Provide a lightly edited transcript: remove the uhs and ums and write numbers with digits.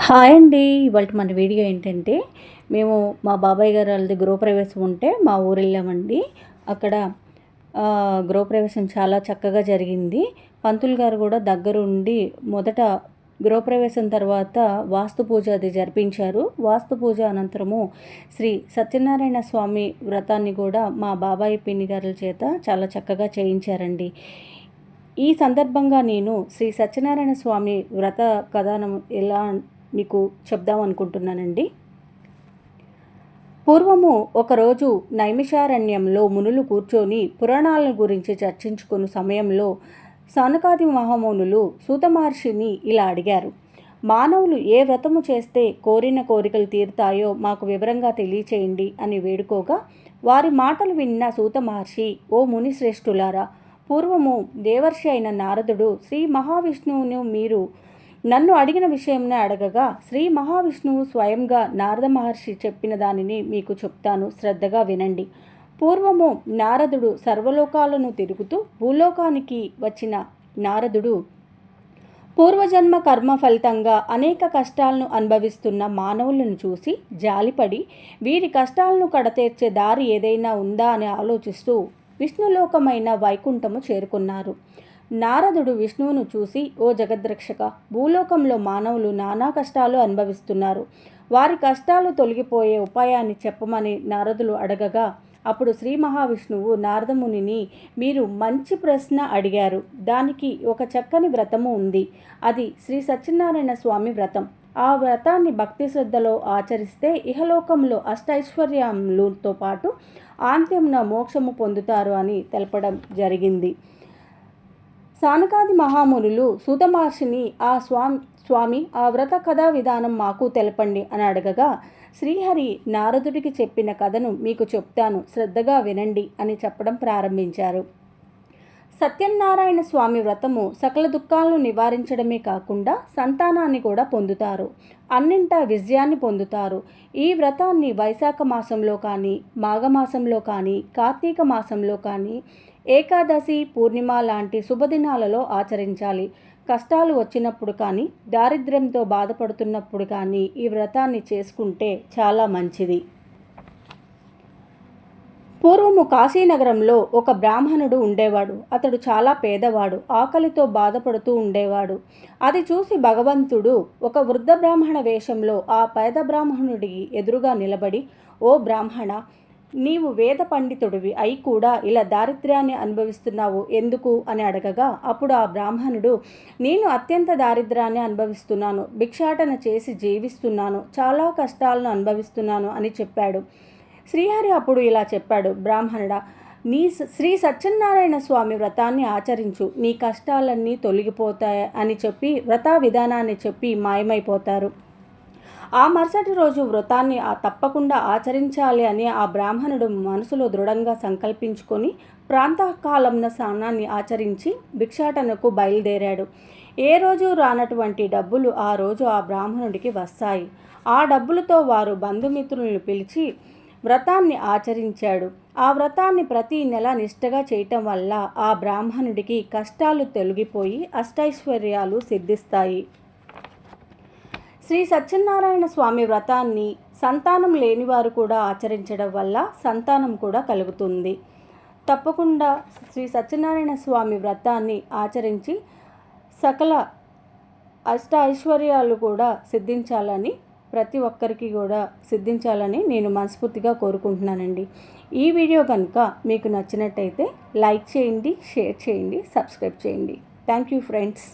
Hi అండి. ఇవాళ మన వీడియో ఏంటంటే, మేము మా బాబాయ్ గారు వాళ్ళది గృహప్రవేశం ఉంటే మా ఊరెళ్ళామండి. అక్కడ గృహప్రవేశం చాలా చక్కగా జరిగింది. పంతులు గారు కూడా దగ్గరుండి మొదట గృహప్రవేశం తర్వాత వాస్తు పూజ అది జరిపించారు. వాస్తు పూజ అనంతరము శ్రీ సత్యనారాయణ స్వామి వ్రతాన్ని కూడా మా బాబాయ్ పిన్ని గారుల చేత చాలా చక్కగా చేయించారండి. ఈ సందర్భంగా నేను శ్రీ సత్యనారాయణ స్వామి వ్రత కథనం ఎలా మీకు చెప్దాం అనుకుంటున్నానండి. పూర్వము ఒకరోజు నైమిషారణ్యంలో మునులు కూర్చొని పురాణాల గురించి చర్చించుకున్న సమయంలో సనకాది మహామునులు సూత మహర్షిని ఇలా అడిగారు. మానవులు ఏ వ్రతము చేస్తే కోరిన కోరికలు తీరుతాయో మాకు వివరంగా తెలియచేయండి అని వేడుకోగా, వారి మాటలు విన్న సూత మహర్షి, ఓ ముని శ్రేష్ఠులారా, పూర్వము దేవర్షి అయిన నారదుడు శ్రీ మహావిష్ణువును మీరు నన్ను అడిగిన విషయంనే అడగగా, శ్రీ మహావిష్ణువు స్వయంగా నారద మహర్షి చెప్పిన దానిని మీకు చెప్తాను, శ్రద్ధగా వినండి. పూర్వము నారదుడు సర్వలోకాలను తిరుగుతూ భూలోకానికి వచ్చిన నారదుడు పూర్వజన్మ కర్మ ఫలితంగా అనేక కష్టాలను అనుభవిస్తున్న మానవులను చూసి జాలిపడి వీరి కష్టాలను కడతీర్చే దారి ఏదైనా ఉందా అని ఆలోచిస్తూ విష్ణులోకమైన వైకుంఠము చేరుకున్నారు. నారదుడు విష్ణువును చూసి, ఓ జగద్రక్షక, భూలోకంలో మానవులు నానా కష్టాలు అనుభవిస్తున్నారు. వారి కష్టాలు తొలగిపోయే ఉపాయాన్ని చెప్పమని నారదులు అడగగా, అప్పుడు శ్రీ మహావిష్ణువు నారదమునిని, మీరు మంచి ప్రశ్న అడిగారు. దానికి ఒక చక్కని వ్రతము ఉంది. అది శ్రీ సత్యనారాయణ స్వామి వ్రతం. ఆ వ్రతాన్ని భక్తి శ్రద్ధలో ఆచరిస్తే ఇహలోకంలో అష్టైశ్వర్యములతో పాటు ఆంత్యమున మోక్షము పొందుతారు అని తెలపడం జరిగింది. సనకాది మహామునులు సూత మహర్షిని, స్వామి ఆ వ్రత కథా విధానం మాకు తెలపండి అని అడగగా, శ్రీహరి నారదుడికి చెప్పిన కథను మీకు చెప్తాను, శ్రద్ధగా వినండి అని చెప్పడం ప్రారంభించారు. సత్యనారాయణ స్వామి వ్రతము సకల దుఃఖాలను నివారించడమే కాకుండా సంతానాన్ని కూడా పొందుతారు, అన్నింటా విజయాన్ని పొందుతారు. ఈ వ్రతాన్ని వైశాఖ మాసంలో కానీ, మాఘమాసంలో కానీ, కార్తీక మాసంలో కానీ, ఏకాదశి, పూర్ణిమ లాంటి శుభదినాలలో ఆచరించాలి. కష్టాలు వచ్చినప్పుడు కానీ, దారిద్ర్యంతో బాధపడుతున్నప్పుడు కానీ ఈ వ్రతాన్ని చేసుకుంటే చాలా మంచిది. పూర్వము కాశీనగరంలో ఒక బ్రాహ్మణుడు ఉండేవాడు. అతడు చాలా పేదవాడు, ఆకలితో బాధపడుతూ ఉండేవాడు. అది చూసి భగవంతుడు ఒక వృద్ధ బ్రాహ్మణ వేషంలో ఆ పేద బ్రాహ్మణుడికి ఎదురుగా నిలబడి, ఓ బ్రాహ్మణ, నీవు వేద పండితుడివి అయి కూడా ఇలా దారిద్ర్యాన్ని అనుభవిస్తున్నావు ఎందుకు అని అడగగా, అప్పుడు ఆ బ్రాహ్మణుడు, నేను అత్యంత దారిద్ర్యాన్ని అనుభవిస్తున్నాను, భిక్షాటన చేసి జీవిస్తున్నాను, చాలా కష్టాలను అనుభవిస్తున్నాను అని చెప్పాడు. శ్రీహరి అప్పుడు ఇలా చెప్పాడు, బ్రాహ్మణుడా, నీ శ్రీ సత్యనారాయణ స్వామి వ్రతాన్ని ఆచరించు, నీ కష్టాలన్నీ తొలగిపోతాయి అని చెప్పి వ్రత విధానాన్ని చెప్పి మాయమైపోతారు. ఆ మరుసటి రోజు వ్రతాన్ని తప్పకుండా ఆచరించాలి అని ఆ బ్రాహ్మణుడు మనసులో దృఢంగా సంకల్పించుకొని ప్రాంతకాలంన స్నానాన్ని ఆచరించి భిక్షాటనకు బయలుదేరాడు. ఏ రోజు రానటువంటి డబ్బులు ఆ రోజు ఆ బ్రాహ్మణుడికి వస్తాయి. ఆ డబ్బులతో వారు బంధుమిత్రులను పిలిచి వ్రతాన్ని ఆచరించాడు. ఆ వ్రతాన్ని ప్రతి నెల నిష్ఠగా చేయటం వల్ల ఆ బ్రాహ్మణుడికి కష్టాలు తొలగిపోయి అష్టైశ్వర్యాలు సిద్ధిస్తాయి. శ్రీ సత్యనారాయణ స్వామి వ్రతాన్ని సంతానం లేనివారు కూడా ఆచరించడం వల్ల సంతానం కూడా కలుగుతుంది. తప్పకుండా శ్రీ సత్యనారాయణ స్వామి వ్రతాన్ని ఆచరించి సకల అష్ట ఐశ్వర్యాలు కూడా సిద్ధించాలని, ప్రతి ఒక్కరికి కూడా సిద్ధించాలని నేను మనస్ఫూర్తిగా కోరుకుంటున్నానండి. ఈ వీడియో కనుక మీకు నచ్చినట్టయితే లైక్ చేయండి, షేర్ చేయండి, సబ్స్క్రైబ్ చేయండి. Thank you friends.